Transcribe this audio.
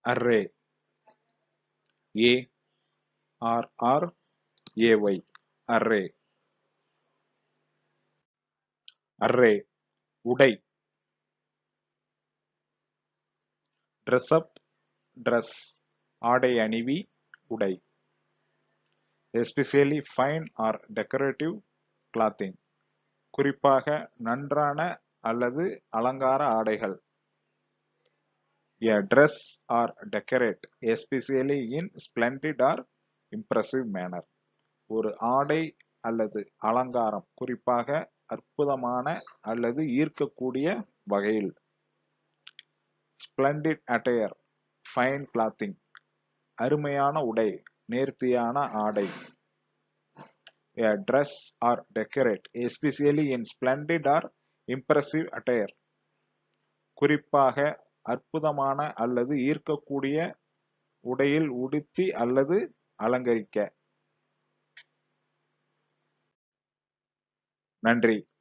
array, A-R-R-A-Y, array. array, உடை. dress up, dress, ஆடை அணிவி, உடை. especially fine or decorative clothing, குறிப்பாக நன்றான அல்லது அலங்கார ஆடைகள். a dress or decorate, especially in splendid or impressive manner, ஒரு ஆடை அல்லது அலங்காரம் குறிப்பாக அற்புதமான அல்லது ஈர்க்கக்கூடிய வகையில். splendid attire, fine clothing, அருமையான உடை, நேர்த்தியான ஆடை. a dress or decorate, especially in splendid or impressive attire, குறிப்பாக அற்புதமான அல்லது ஈர்க்கக்கூடிய உடையில் உடுத்தி அல்லது அலங்கரிக்க. நன்றி.